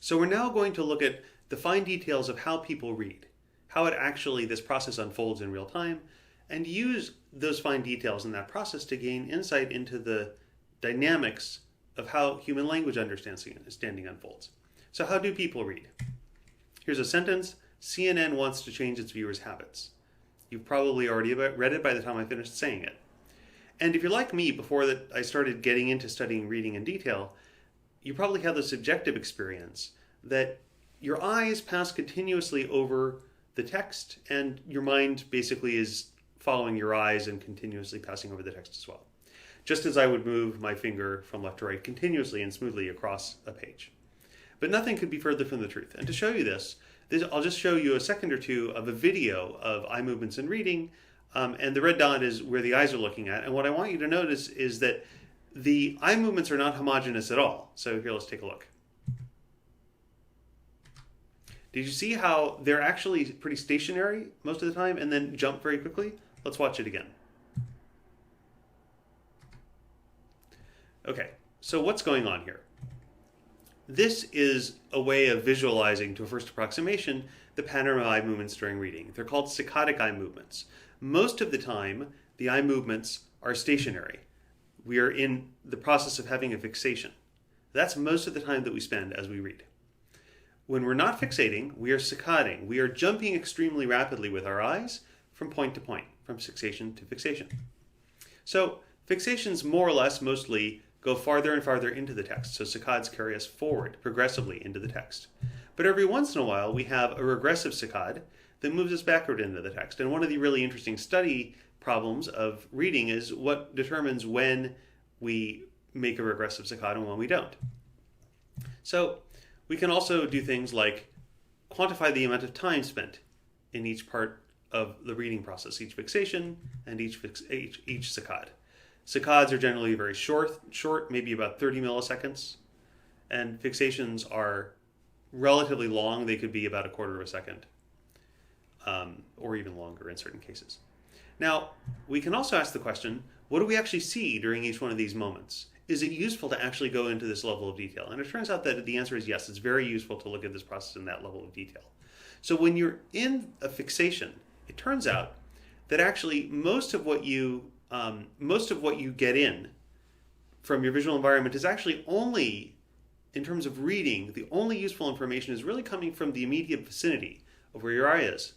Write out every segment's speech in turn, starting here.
So we're now going to look at the fine details of how people read, how this process unfolds in real time, and use those fine details in that process to gain insight into the dynamics of how human language understanding unfolds. So how do people read? Here's a sentence: CNN wants to change its viewers' habits. You've probably already read it by the time I finished saying it. And if you're like me, before that I started getting into studying reading in detail, you probably have the subjective experience that your eyes pass continuously over the text, and your mind basically is following your eyes and continuously passing over the text as well. Just as I would move my finger from left to right continuously and smoothly across a page. But nothing could be further from the truth. And to show you this, I'll just show you a second or two of a video of eye movements in reading, and the red dot is where the eyes are looking at. And what I want you to notice is that the eye movements are not homogeneous at all. So here, let's take a look. Did you see how they're actually pretty stationary most of the time and then jump very quickly? Let's watch it again. Okay, so what's going on here? This is a way of visualizing, to a first approximation, the pattern of eye movements during reading. They're called saccadic eye movements. Most of the time, the eye movements are stationary. We are in the process of having a fixation. That's most of the time that we spend as we read. When we're not fixating, we are saccading. We are jumping extremely rapidly with our eyes from point to point, from fixation to fixation. So fixations more or less mostly go farther and farther into the text. So saccades carry us forward progressively into the text. But every once in a while, we have a regressive saccade that moves us backward into the text. And one of the really interesting study problems of reading is what determines when we make a regressive saccade and when we don't. So we can also do things like quantify the amount of time spent in each part of the reading process, each fixation and each saccade. Saccades are generally very short, maybe about 30 milliseconds, and fixations are relatively long. They could be about a quarter of a second, or even longer in certain cases. Now, we can also ask the question, what do we actually see during each one of these moments? Is it useful to actually go into this level of detail? And it turns out that the answer is yes, it's very useful to look at this process in that level of detail. So when you're in a fixation, it turns out that actually most of what you get in from your visual environment is actually only, in terms of reading, the only useful information is really coming from the immediate vicinity of where your eye is.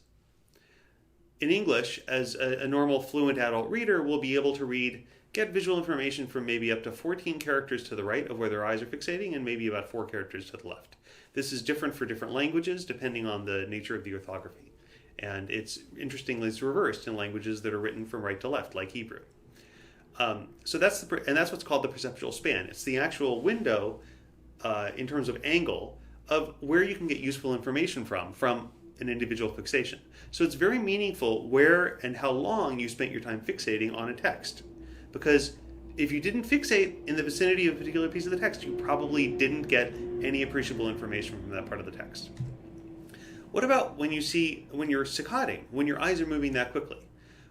In English, as a normal fluent adult reader will be able to get visual information from maybe up to 14 characters to the right of where their eyes are fixating and maybe about 4 characters to the left. This is different for different languages depending on the nature of the orthography. And interestingly, it's reversed in languages that are written from right to left, like Hebrew. So that's what's called the perceptual span. It's the actual window in terms of angle of where you can get useful information from an individual fixation. So it's very meaningful where and how long you spent your time fixating on a text. Because if you didn't fixate in the vicinity of a particular piece of the text, you probably didn't get any appreciable information from that part of the text. What about when you're saccading, when your eyes are moving that quickly?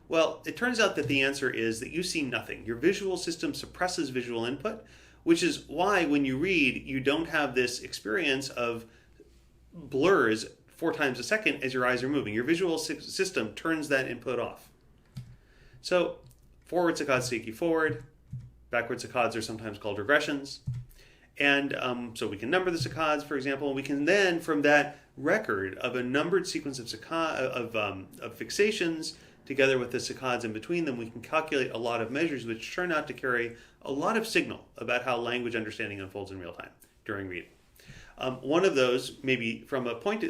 Well, it turns out that the answer is that you see nothing. Your visual system suppresses visual input, which is why when you read, you don't have this experience of blurs 4 times a second as your eyes are moving. Your visual system turns that input off. So forward saccades take you forward. Backward saccades are sometimes called regressions. And so we can number the saccades, for example, and we can then, from that record of a numbered sequence of fixations, together with the saccades in between them, we can calculate a lot of measures which turn out to carry a lot of signal about how language understanding unfolds in real time during reading. One of those, maybe from the point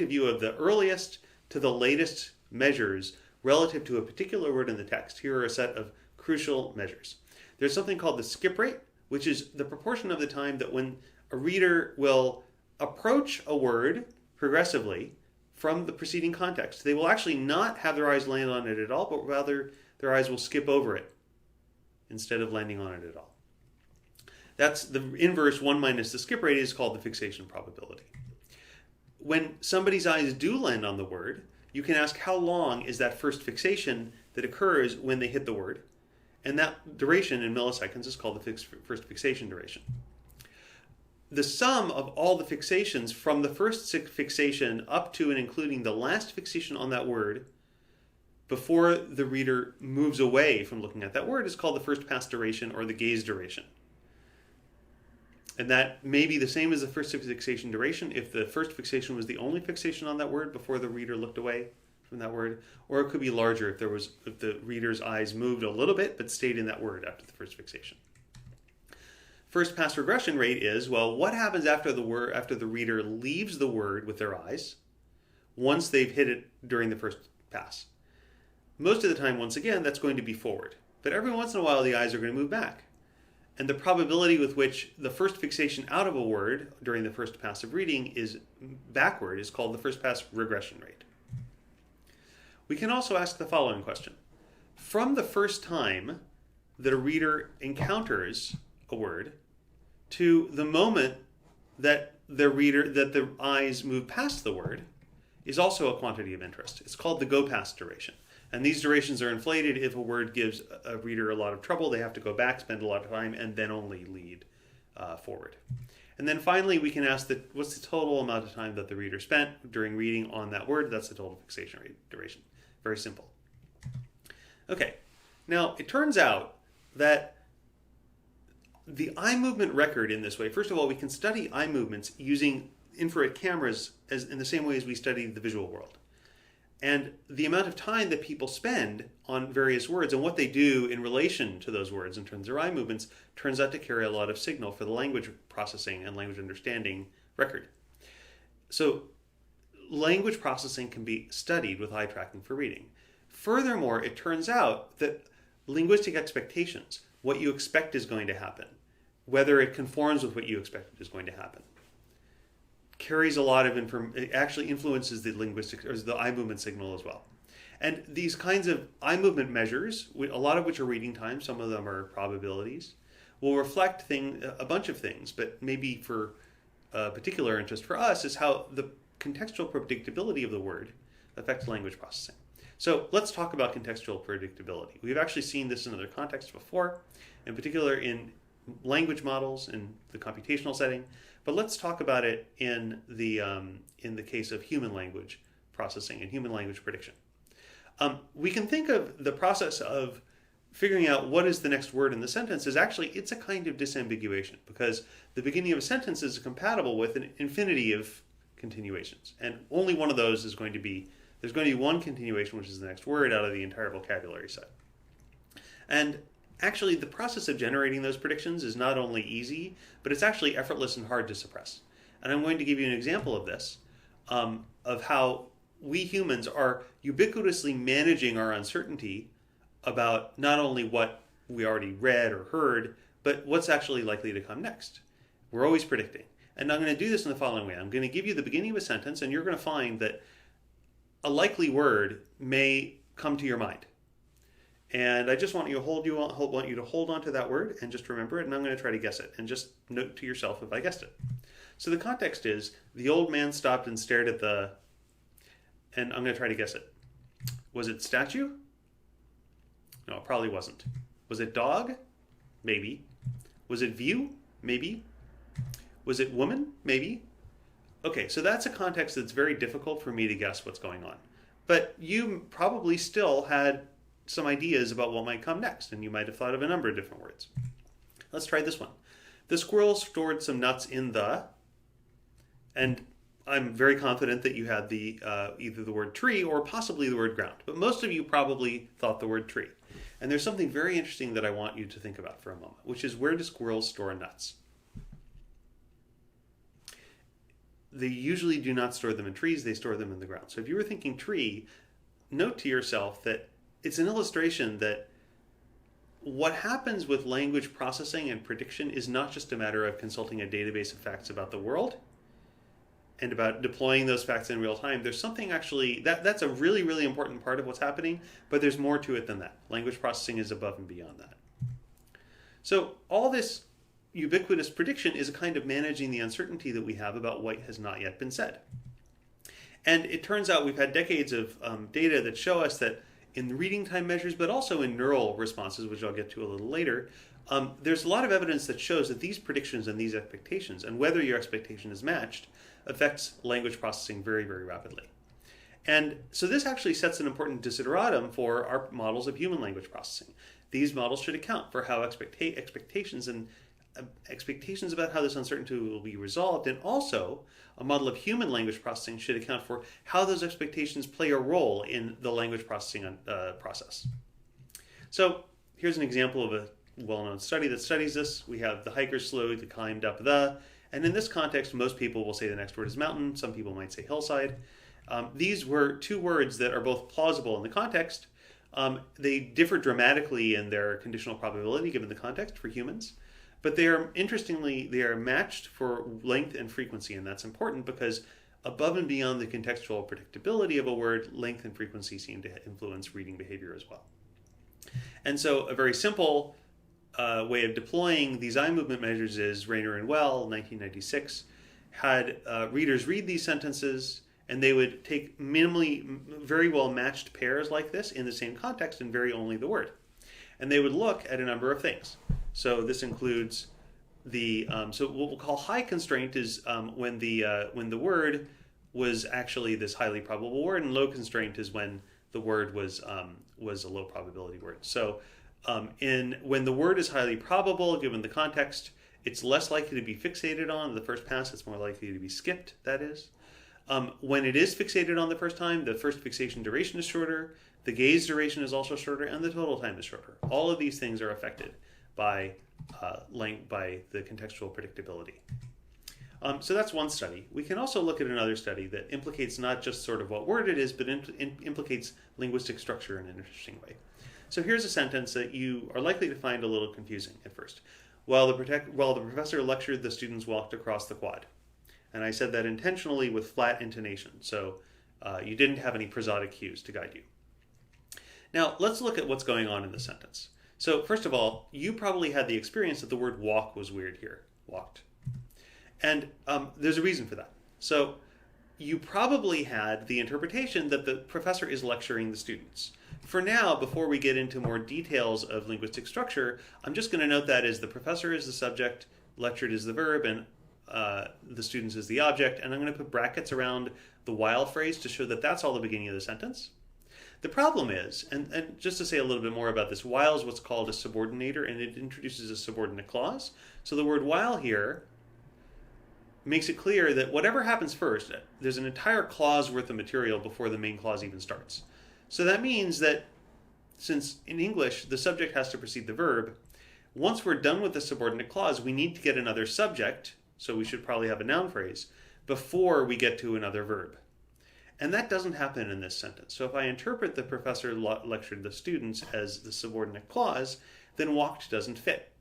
of view of the earliest to the latest measures relative to a particular word in the text. Here are a set of crucial measures. There's something called the skip rate, which is the proportion of the time that when a reader will approach a word progressively from the preceding context, they will actually not have their eyes land on it at all, but rather their eyes will skip over it instead of landing on it at all. That's the inverse. 1 minus the skip rate is called the fixation probability. When somebody's eyes do land on the word, you can ask how long is that first fixation that occurs when they hit the word, and that duration in milliseconds is called the first fixation duration. the sum of all the fixations from the first fixation up to and including the last fixation on that word before the reader moves away from looking at that word is called the first pass duration or the gaze duration. And that may be the same as the first fixation duration if the first fixation was the only fixation on that word before the reader looked away from that word, or it could be larger if the reader's eyes moved a little bit but stayed in that word after the first fixation. First pass regression rate is, well, what happens after the reader leaves the word with their eyes once they've hit it during the first pass? Most of the time, once again, that's going to be forward. But every once in a while, the eyes are going to move back. And the probability with which the first fixation out of a word during the first pass of reading is backward is called the first pass regression rate. We can also ask the following question. From the first time that a reader encounters a word to the moment that the eyes move past the word is also a quantity of interest. It's called the go-past duration. And these durations are inflated if a word gives a reader a lot of trouble. They have to go back, spend a lot of time, and then only lead forward. And then finally, we can ask what's the total amount of time that the reader spent during reading on that word. That's the total fixation rate duration. Very simple. Okay, now it turns out that the eye movement record in this way, first of all, we can study eye movements using infrared cameras in the same way as we study the visual world. And the amount of time that people spend on various words and what they do in relation to those words in terms of their eye movements turns out to carry a lot of signal for the language processing and language understanding record. So language processing can be studied with eye tracking for reading. Furthermore, it turns out that linguistic expectations, what you expect is going to happen, whether it conforms with what you expected is going to happen, carries a lot of it actually influences the linguistic or the eye movement signal as well. And these kinds of eye movement measures, a lot of which are reading time, some of them are probabilities, will reflect a bunch of things, but maybe for particular interest for us is how the contextual predictability of the word affects language processing. So let's talk about contextual predictability. We've actually seen this in other contexts before, in particular in language models in the computational setting, but let's talk about it in the case of human language processing and human language prediction. We can think of the process of figuring out what is the next word in the sentence as actually it's a kind of disambiguation because the beginning of a sentence is compatible with an infinity of continuations, and only one of those is going to be there's going to be one continuation, which is the next word out of the entire vocabulary set. And actually, the process of generating those predictions is not only easy, but it's actually effortless and hard to suppress. And I'm going to give you an example of this, of how we humans are ubiquitously managing our uncertainty about not only what we already read or heard, but what's actually likely to come next. We're always predicting. And I'm going to do this in the following way. I'm going to give you the beginning of a sentence, and you're going to find that a likely word may come to your mind. And I just want you to hold on to that word and just remember it, and I'm going to try to guess it. And just note to yourself if I guessed it. So the context is, the old man stopped and stared at and I'm going to try to guess it. Was it statue? No, it probably wasn't. Was it dog? Maybe. Was it view? Maybe. Was it woman? Maybe. Okay, so that's a context that's very difficult for me to guess what's going on. But you probably still had some ideas about what might come next, and you might have thought of a number of different words. Let's try this one. The squirrel stored some nuts in and I'm very confident that you had either the word tree or possibly the word ground, but most of you probably thought the word tree. And there's something very interesting that I want you to think about for a moment, which is, where do squirrels store nuts? They usually do not store them in trees, they store them in the ground. So if you were thinking tree, note to yourself that it's an illustration that what happens with language processing and prediction is not just a matter of consulting a database of facts about the world and about deploying those facts in real time. There's something actually, that's a really, really important part of what's happening, but there's more to it than that. Language processing is above and beyond that. So all this ubiquitous prediction is a kind of managing the uncertainty that we have about what has not yet been said. And it turns out we've had decades of data that show us that in the reading time measures, but also in neural responses, which I'll get to a little later, there's a lot of evidence that shows that these predictions and these expectations, and whether your expectation is matched, affects language processing very, very rapidly. And so this actually sets an important desideratum for our models of human language processing. These models should account for how expectations about how this uncertainty will be resolved, and also a model of human language processing should account for how those expectations play a role in the language processing process. So here's an example of a well-known study that studies this. We have the hikers slowly climbed up and in this context, most people will say the next word is mountain. Some people might say hillside. These were two words that are both plausible in the context. They differ dramatically in their conditional probability given the context for humans. But interestingly, they are matched for length and frequency, and that's important because above and beyond the contextual predictability of a word, length and frequency seem to influence reading behavior as well. And so a very simple way of deploying these eye movement measures is Rayner and Well, 1996, had readers read these sentences, and they would take minimally very well matched pairs like this in the same context and vary only the word. And they would look at a number of things. So this includes so what we'll call high constraint is when the word was actually this highly probable word, and low constraint is when the word was a low probability word. So when the word is highly probable given the context, it's less likely to be fixated on the first pass. It's more likely to be skipped, that is. When it is fixated on the first time, the first fixation duration is shorter, the gaze duration is also shorter, and the total time is shorter. All of these things are affected by the contextual predictability. So that's one study. We can also look at another study that implicates not just sort of what word it is, but implicates linguistic structure in an interesting way. So here's a sentence that you are likely to find a little confusing at first. While the professor lectured, the students walked across the quad. And I said that intentionally with flat intonation, so you didn't have any prosodic cues to guide you. Now, let's look at what's going on in the sentence. So first of all, you probably had the experience that the word walk was weird here. Walked. And there's a reason for that. So you probably had the interpretation that the professor is lecturing the students. For now, before we get into more details of linguistic structure, I'm just going to note that as the professor is the subject, lectured is the verb, and the students is the object, and I'm going to put brackets around the while phrase to show that that's all the beginning of the sentence. The problem is, and just to say a little bit more about this, while is what's called a subordinator, and it introduces a subordinate clause. So the word while here makes it clear that whatever happens first, there's an entire clause worth of material before the main clause even starts. So that means that since in English the subject has to precede the verb, once we're done with the subordinate clause, we need to get another subject, so we should probably have a noun phrase, before we get to another verb. And that doesn't happen in this sentence. So if I interpret the professor lectured the students as the subordinate clause, then walked doesn't fit.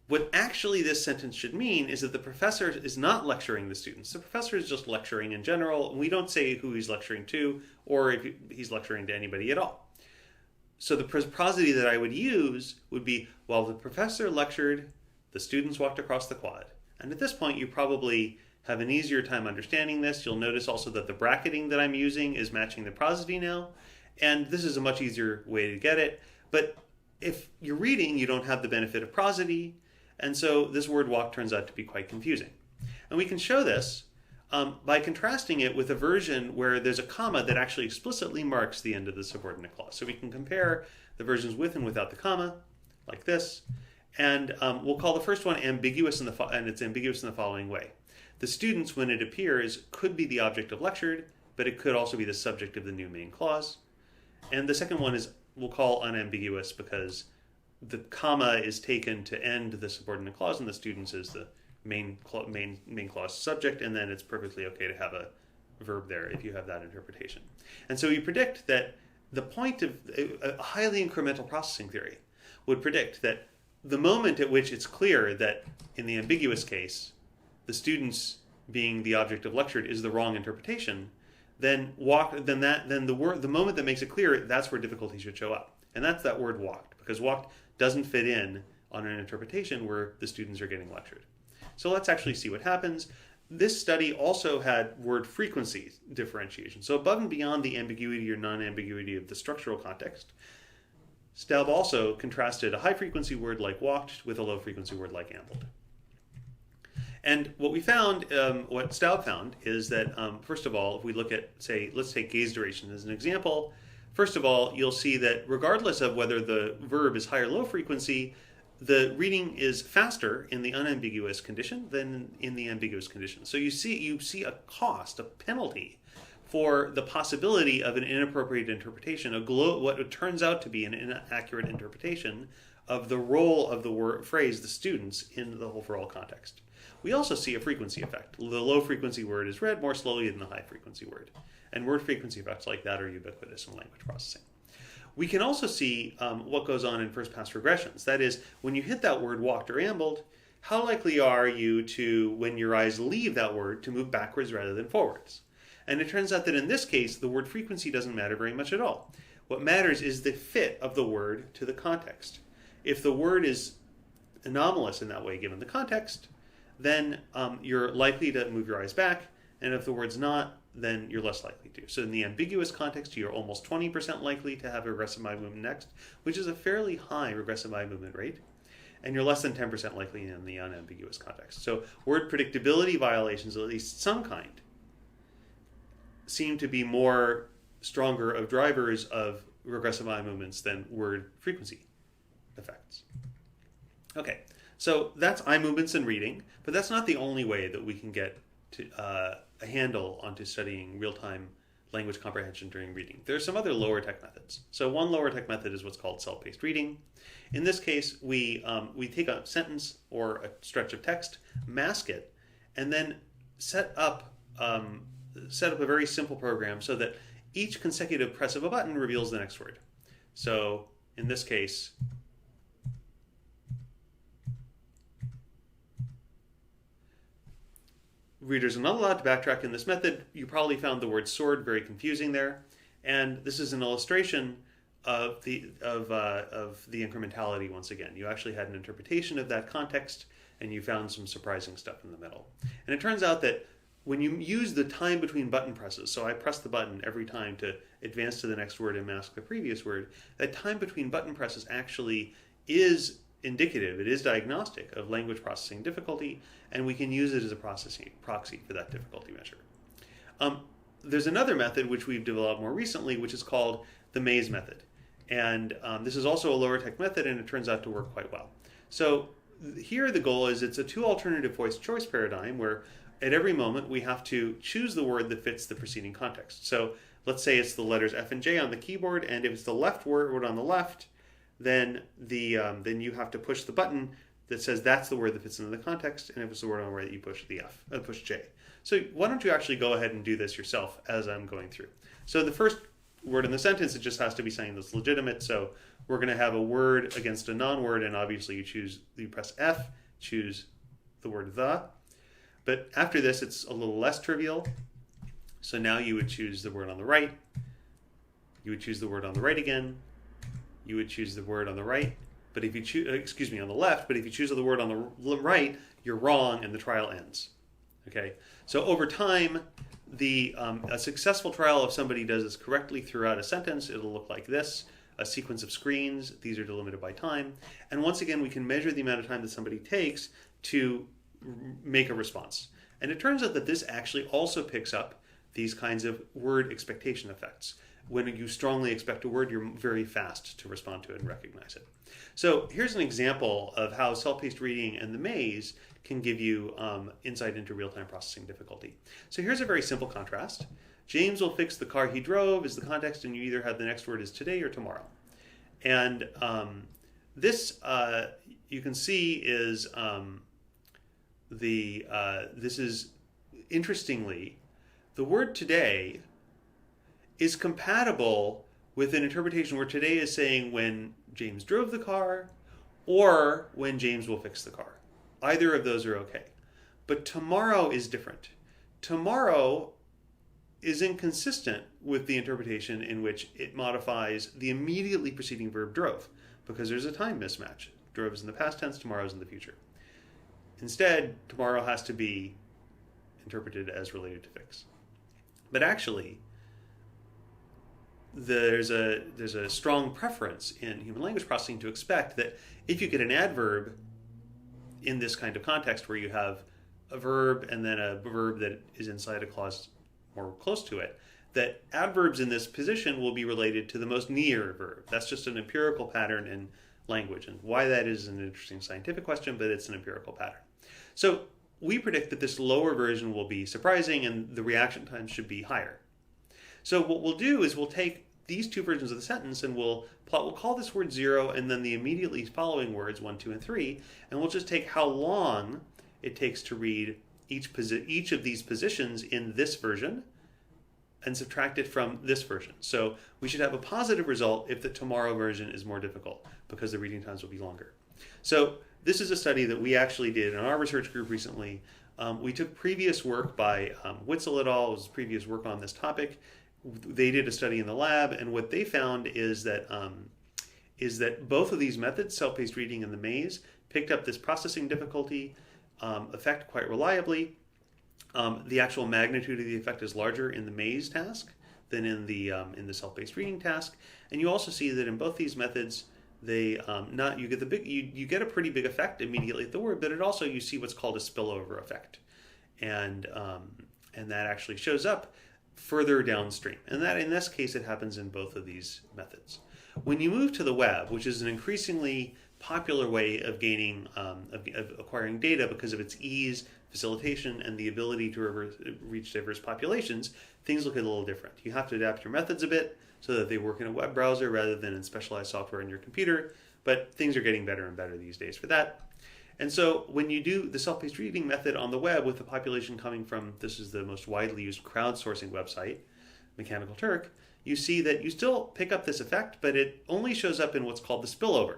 What actually this sentence should mean is that the professor is not lecturing the students. The professor is just lecturing in general, and we don't say who he's lecturing to or if he's lecturing to anybody at all. So the prosody that I would use would be, while the professor lectured, the students walked across the quad. And at this point, you probably have an easier time understanding this. You'll notice also that the bracketing that I'm using is matching the prosody now. And this is a much easier way to get it. But if you're reading, you don't have the benefit of prosody. And so this word walk turns out to be quite confusing. And we can show this by contrasting it with a version where there's a comma that actually explicitly marks the end of the subordinate clause. So we can compare the versions with and without the comma, like this. And we'll call the first one ambiguous, and it's ambiguous in the following way. The students, when it appears, could be the object of lectured, but it could also be the subject of the new main clause. And the second one we'll call unambiguous because the comma is taken to end the subordinate clause, and the students is the main clause subject, and then it's perfectly okay to have a verb there if you have that interpretation. And so you predict that the point of a highly incremental processing theory would predict that the moment at which it's clear that in the ambiguous case, the students being the object of lectured is the wrong interpretation, then the moment that makes it clear, that's where difficulty should show up. And that's that word walked, because walked doesn't fit in on an interpretation where the students are getting lectured. So let's actually see what happens. This study also had word frequency differentiation. So above and beyond the ambiguity or non-ambiguity of the structural context, Staub also contrasted a high-frequency word like walked with a low-frequency word like ambled. And what we found, what Staub found, is that, first of all, if we look at, say, let's take gaze duration as an example, first of all, you'll see that regardless of whether the verb is high or low frequency, the reading is faster in the unambiguous condition than in the ambiguous condition. So you see a cost, a penalty, for the possibility of an inappropriate interpretation, what it turns out to be an inaccurate interpretation of the role of the phrase, the students, in the overall context. We also see a frequency effect. The low frequency word is read more slowly than the high frequency word. And word frequency effects like that are ubiquitous in language processing. We can also see what goes on in first pass regressions. That is, when you hit that word walked or ambled, how likely are you to, when your eyes leave that word, to move backwards rather than forwards? And it turns out that in this case, the word frequency doesn't matter very much at all. What matters is the fit of the word to the context. If the word is anomalous in that way, given the context, then you're likely to move your eyes back, and if the word's not, then you're less likely to. So in the ambiguous context, you're almost 20% likely to have a regressive eye movement next, which is a fairly high regressive eye movement rate, and you're less than 10% likely in the unambiguous context. So word predictability violations of at least some kind seem to be more stronger of drivers of regressive eye movements than word frequency effects. Okay, so that's eye movements and reading, but that's not the only way that we can get to a handle onto studying real-time language comprehension during reading. There are some other lower tech methods. So one lower tech method is what's called self-paced reading. In this case, we take a sentence or a stretch of text, mask it, and then set up a very simple program so that each consecutive press of a button reveals the next word. So in this case, readers are not allowed to backtrack in this method. You probably found the word sword very confusing there. And this is an illustration of the incrementality once again. You actually had an interpretation of that context, and you found some surprising stuff in the middle. And it turns out that when you use the time between button presses, so I press the button every time to advance to the next word and mask the previous word, that time between button presses actually is indicative, it is diagnostic of language processing difficulty, and we can use it as a proxy for that difficulty measure. There's another method which we've developed more recently, which is called the maze method. And this is also a lower tech method, and it turns out to work quite well. So here the goal is it's a two alternative voice choice paradigm where at every moment we have to choose the word that fits the preceding context. So let's say it's the letters F and J on the keyboard, and if it's the left word on the left, then you have to push the button that says that's the word that fits into the context, and if it's the word on the right, you push the F, push J. So why don't you actually go ahead and do this yourself as I'm going through. So the first word in the sentence, it just has to be something that's legitimate. So we're going to have a word against a non-word, and obviously you press F, choose the word the. But after this, it's a little less trivial. So now you would choose the word on the right. You would choose the word on the right again. You would choose the word on the right. But if you choose, on the left. But if you choose the word on the right, you're wrong, and the trial ends. Okay. So over time, a successful trial, if somebody does this correctly throughout a sentence, it'll look like this: a sequence of screens. These are delimited by time. And once again, we can measure the amount of time that somebody takes to make a response. And it turns out that this actually also picks up these kinds of word expectation effects. When you strongly expect a word, you're very fast to respond to it and recognize it. So here's an example of how self-paced reading and the maze can give you insight into real-time processing difficulty. So here's a very simple contrast. James will fix the car he drove is the context, and you either have the next word is today or tomorrow. And this, you can see, is this is, interestingly, the word today is compatible with an interpretation where today is saying when James drove the car or when James will fix the car. Either of those are okay. But tomorrow is different. Tomorrow is inconsistent with the interpretation in which it modifies the immediately preceding verb drove, because there's a time mismatch. Drove is in the past tense, tomorrow is in the future. Instead, tomorrow has to be interpreted as related to fix. But actually, there's a strong preference in human language processing to expect that if you get an adverb in this kind of context where you have a verb and then a verb that is inside a clause more close to it, that adverbs in this position will be related to the most near verb. That's just an empirical pattern in language, and why that is an interesting scientific question, but it's an empirical pattern. So we predict that this lower version will be surprising and the reaction time should be higher. So what we'll do is we'll take these two versions of the sentence and we'll call this word 0 and then the immediately following words 1, 2, and 3, and we'll just take how long it takes to read each of these positions in this version and subtract it from this version. So we should have a positive result if the tomorrow version is more difficult because the reading times will be longer. So this is a study that we actually did in our research group recently. We took previous work by Witzel et al. It was previous work on this topic. They did a study in the lab, and what they found is that both of these methods, self-paced reading and the maze, picked up this processing difficulty effect quite reliably. The actual magnitude of the effect is larger in the maze task than in the self-paced reading task, and you also see that in both these methods, you get a pretty big effect immediately at the word, but it also you see what's called a spillover effect, and that actually shows up further downstream, and that in this case it happens in both of these methods. When you move to the web, which is an increasingly popular way of gaining of acquiring data because of its ease, facilitation, and the ability to reach diverse populations, things look a little different. You have to adapt your methods a bit so that they work in a web browser rather than in specialized software in your computer, but things are getting better and better these days for that. And so when you do the self-paced reading method on the web with the population coming from, this is the most widely used crowdsourcing website, Mechanical Turk, you see that you still pick up this effect, but it only shows up in what's called the spillover.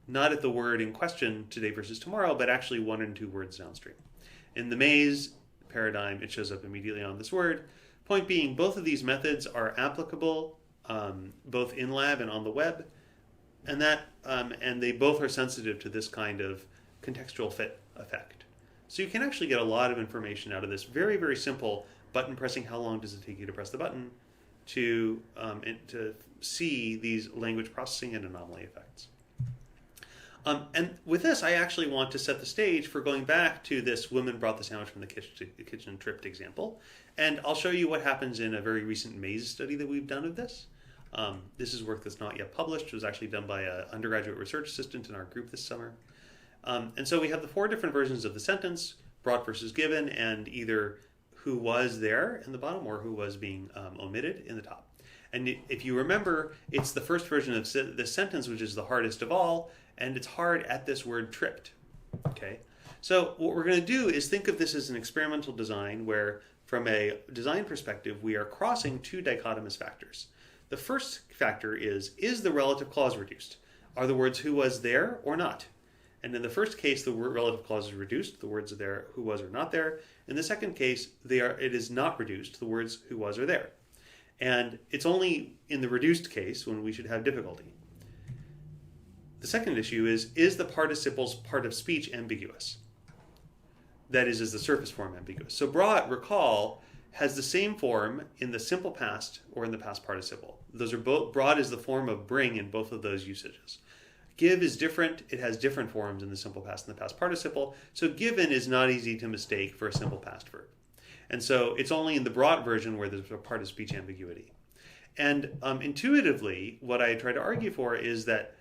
Not at the word in question, today versus tomorrow, but actually 1 and 2 words downstream. In the maze paradigm, it shows up immediately on this word. Point being, both of these methods are applicable both in lab and on the web, and they both are sensitive to this kind of contextual fit effect. So you can actually get a lot of information out of this very, very simple button pressing. How long does it take you to press the button to see these language processing and anomaly effects? And with this, I actually want to set the stage for going back to this woman brought the sandwich from the kitchen tripped example. And I'll show you what happens in a very recent maze study that we've done of this. This is work that's not yet published. It was actually done by an undergraduate research assistant in our group this summer. And so we have the 4 different versions of the sentence, brought versus given, and either who was there in the bottom or who was being omitted in the top. And if you remember, it's the first version of this sentence which is the hardest of all, and it's hard at this word tripped. Okay, so what we're going to do is think of this as an experimental design where, from a design perspective, we are crossing 2 dichotomous factors. The first factor is the relative clause reduced? Are the words who was there or not? And in the first case, the relative clause is reduced. The words are there, who was or not there. In the second case, it is not reduced. The words who was or there. And it's only in the reduced case when we should have difficulty. The second issue is the participle's part of speech ambiguous? That is the surface form ambiguous? So brought, recall, has the same form in the simple past or in the past participle. Those are both, brought is the form of bring in both of those usages. Give is different. It has different forms in the simple past and the past participle. So given is not easy to mistake for a simple past verb. And so it's only in the brought version where there's a part of speech ambiguity. And intuitively, what I try to argue for is that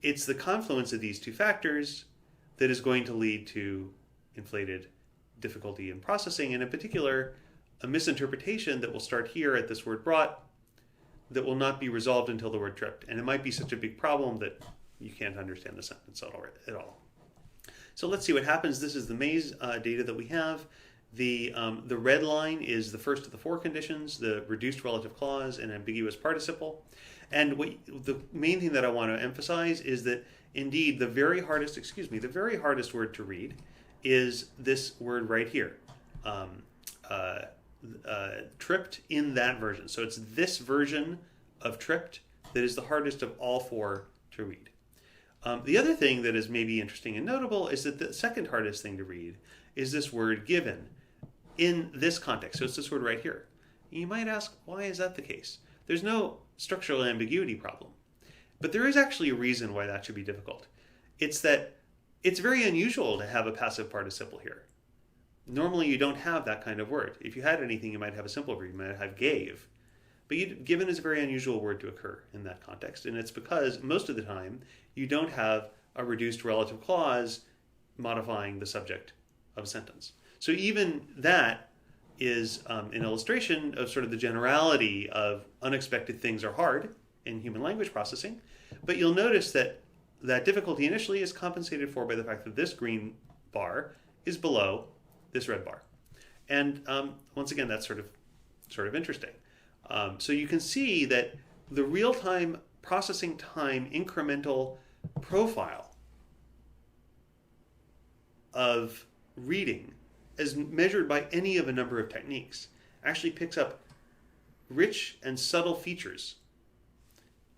it's the confluence of these 2 factors that is going to lead to inflated difficulty in processing, and in particular, a misinterpretation that will start here at this word brought that will not be resolved until the word tripped. And it might be such a big problem that you can't understand the sentence at all. So let's see what happens. This is the maze data that we have. The red line is the first of the 4 conditions, the reduced relative clause and ambiguous participle. And the main thing that I want to emphasize is that indeed the very hardest word to read is this word right here, tripped in that version. So it's this version of tripped that is the hardest of all 4 to read. The other thing that is maybe interesting and notable is that the second hardest thing to read is this word given in this context. So it's this word right here. You might ask, why is that the case? There's no structural ambiguity problem. But there is actually a reason why that should be difficult. It's that it's very unusual to have a passive participle here. Normally you don't have that kind of word. If you had anything, you might have a simple verb. You might have gave. But given is a very unusual word to occur in that context. And it's because most of the time you don't have a reduced relative clause modifying the subject of a sentence. So even that is an illustration of sort of the generality of unexpected things are hard in human language processing. But you'll notice that that difficulty initially is compensated for by the fact that this green bar is below this red bar. And once again, that's sort of interesting. So you can see that the real-time processing time incremental profile of reading, as measured by any of a number of techniques, actually picks up rich and subtle features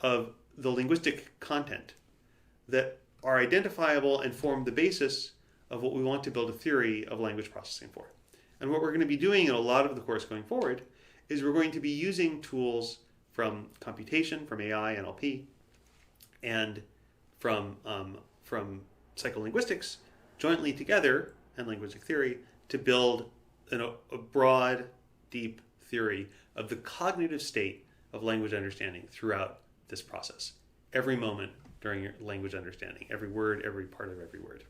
of the linguistic content that are identifiable and form the basis of what we want to build a theory of language processing for. And what we're going to be doing in a lot of the course going forward is we're going to be using tools from computation, from AI, NLP, and from psycholinguistics jointly together, and linguistic theory, to build a broad, deep theory of the cognitive state of language understanding throughout this process. Every moment during your language understanding, every word, every part of every word.